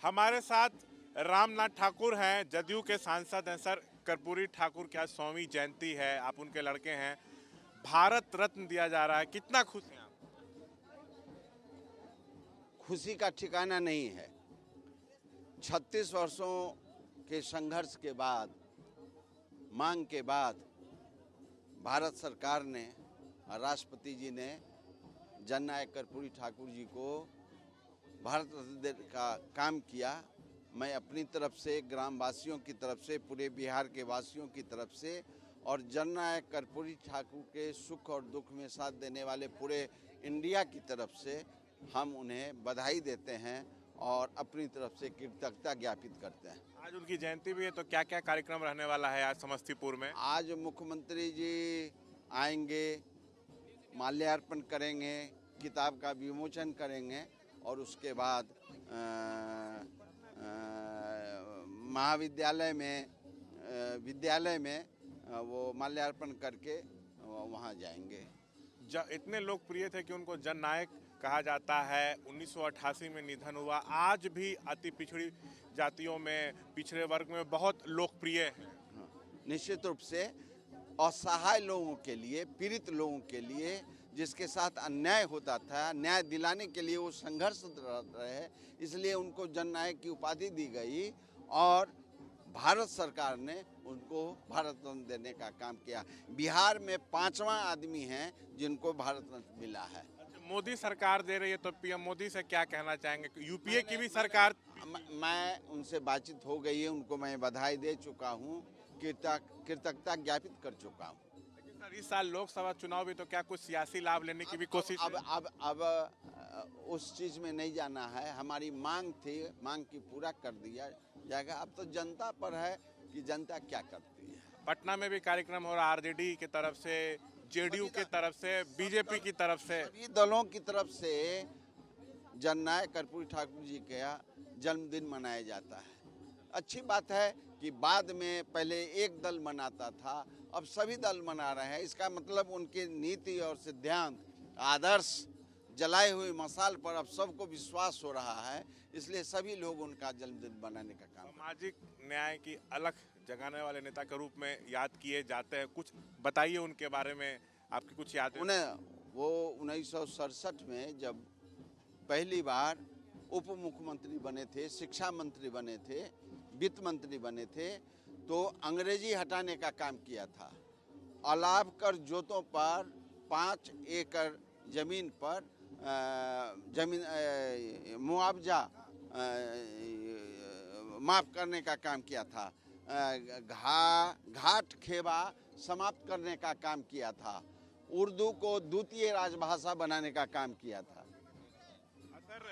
हमारे साथ रामनाथ ठाकुर हैं, जदयू के सांसद हैं। सर, कर्पूरी ठाकुर की आज 100वीं जयंती है, आप उनके लड़के हैं, भारत रत्न दिया जा रहा है, कितना खुश हैं आप? खुशी का ठिकाना नहीं है। 36 वर्षों के संघर्ष के बाद, मांग के बाद भारत सरकार ने और राष्ट्रपति जी ने जननायक कर्पूरी ठाकुर जी को भारत रत्न देने का काम किया। मैं अपनी तरफ से, ग्रामवासियों की तरफ से, पूरे बिहार के वासियों की तरफ से और जननायक कर्पूरी ठाकुर के सुख और दुख में साथ देने वाले पूरे इंडिया की तरफ से हम उन्हें बधाई देते हैं और अपनी तरफ से कृतज्ञता ज्ञापित करते हैं। आज उनकी जयंती भी है, तो क्या क्या कार्यक्रम रहने वाला है आज समस्तीपुर में? आज मुख्यमंत्री जी आएंगे, माल्यार्पण करेंगे, किताब का विमोचन करेंगे और उसके बाद महाविद्यालय में विद्यालय में वो माल्यार्पण करके वहाँ जाएंगे। इतने लोकप्रिय थे कि उनको जननायक कहा जाता है। 1988 में निधन हुआ। आज भी अति पिछड़ी जातियों में, पिछड़े वर्ग में बहुत लोकप्रिय है। निश्चित रूप से असहाय लोगों के लिए, पीड़ित लोगों के लिए, जिसके साथ अन्याय होता था, न्याय दिलाने के लिए वो संघर्ष रहे, इसलिए उनको जननायक की उपाधि दी गई और भारत सरकार ने उनको भारत रत्न देने का काम किया। बिहार में 5वां आदमी है जिनको भारत रत्न मिला है। मोदी सरकार दे रही है, तो पीएम मोदी से क्या कहना चाहेंगे? यूपीए की भी सरकार। मैं उनसे बातचीत हो गई है, उनको मैं बधाई दे चुका हूँ, कृतज्ञता ज्ञापित कर चुका हूँ। लेकिन सर, इस साल लोकसभा चुनाव भी, तो क्या कुछ सियासी लाभ लेने की भी कोशिश? अब उस चीज में नहीं जाना है। हमारी मांग थी, मांग की पूरा कर दिया जाएगा। अब तो जनता पर है कि जनता क्या करती है। पटना में भी कार्यक्रम हो रहा, आरजेडी की तरफ से, जेडीयू की तरफ से, बीजेपी की तरफ से, सभी दलों की तरफ से जननायक कर्पूरी ठाकुर जी का जन्मदिन मनाया जाता है। अच्छी बात है कि बाद में पहले एक दल मनाता था, अब सभी दल मना रहे हैं। इसका मतलब उनके नीति और सिद्धांत, आदर्श, जलाए हुए मसाल पर अब सबको विश्वास हो रहा है, इसलिए सभी लोग उनका जन्मदिन बनाने का काम। सामाजिक न्याय की अलख जगाने वाले नेता के रूप में याद किए जाते हैं, कुछ बताइए उनके बारे में, आपकी कुछ यादें? वो 1967 में जब पहली बार उप मुख्यमंत्री बने थे, शिक्षा मंत्री बने थे, वित्त मंत्री बने थे, तो अंग्रेजी हटाने का काम किया था। अलाव कर जोतों पर 5 एकड़ जमीन पर मुआवजा माफ करने का काम किया था। घाट खेबा समाप्त करने का काम किया था। उर्दू को द्वितीय राजभाषा बनाने का काम किया था। सर,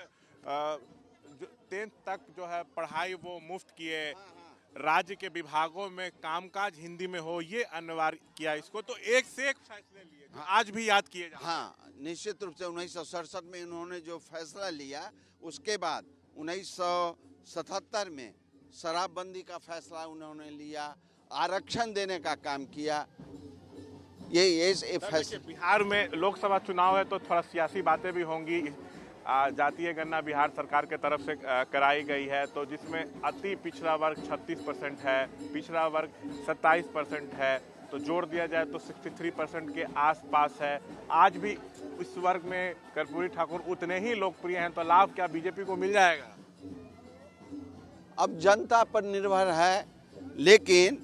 10th तक जो है पढ़ाई वो मुफ्त किए, राज्य के विभागों में कामकाज हिंदी में हो, ये अनिवार्य किया इसको, तो एक से एक फैसले लिए जो आज भी याद किए जाते हैं। हाँ, निश्चित रूप से 1967 में इन्होंने जो फैसला लिया, उसके बाद 1977 में शराबबंदी का फैसला उन्होंने लिया, आरक्षण देने का काम किया। ये फैसला। बिहार में लोकसभा चुनाव है, तो थोड़ा सियासी बातें भी होंगी। जातीय गणना बिहार सरकार के तरफ से कराई गई है, तो जिसमें अति पिछड़ा वर्ग 36% है, पिछड़ा वर्ग 27% है, तो जोड़ दिया जाए तो 63% के आसपास है। आज भी इस वर्ग में कर्पूरी ठाकुर उतने ही लोकप्रिय हैं, तो लाभ क्या बीजेपी को मिल जाएगा? अब जनता पर निर्भर है, लेकिन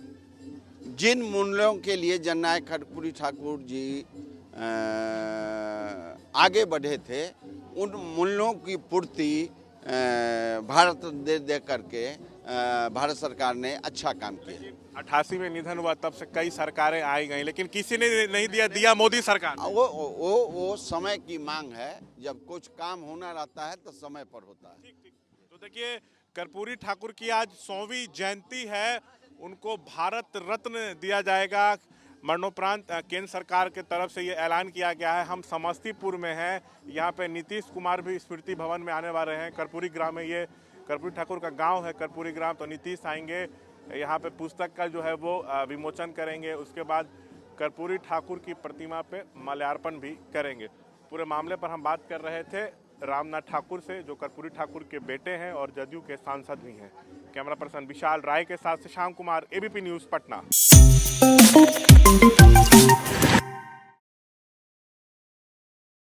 जिन मूल्यों के लिए जननायक कर्पूरी ठाकुर जी आगे बढ़े थे, उन मूल्यों की पूर्ति भारत दे करके भारत सरकार ने अच्छा काम किया। 88 में निधन हुआ, तब से कई सरकारें आई गई, लेकिन किसी ने नहीं दिया मोदी सरकार। वो समय की मांग है। जब कुछ काम होना रहता है तो समय पर होता है। ठीक। तो देखिए, कर्पूरी ठाकुर की आज 100वीं जयंती है, उनको भारत रत्न दिया जाएगा। मरणोपरांत केंद्र सरकार के तरफ से ये ऐलान किया गया है। हम समस्तीपुर में हैं, यहाँ पे नीतीश कुमार भी स्मृति भवन में आने वाले हैं। कर्पूरी ग्राम में, ये कर्पूरी ठाकुर का गांव है कर्पूरी ग्राम, तो नीतीश आएंगे, यहाँ पे पुस्तक का जो है वो विमोचन करेंगे। उसके बाद कर्पूरी ठाकुर की प्रतिमा पे माल्यार्पण भी करेंगे। पूरे मामले पर हम बात कर रहे थे रामनाथ ठाकुर से, जो कर्पूरी ठाकुर के बेटे हैं और जदयू के सांसद भी हैं। कैमरा पर्सन विशाल राय के साथ शशांक कुमार, एबीपी न्यूज़, पटना।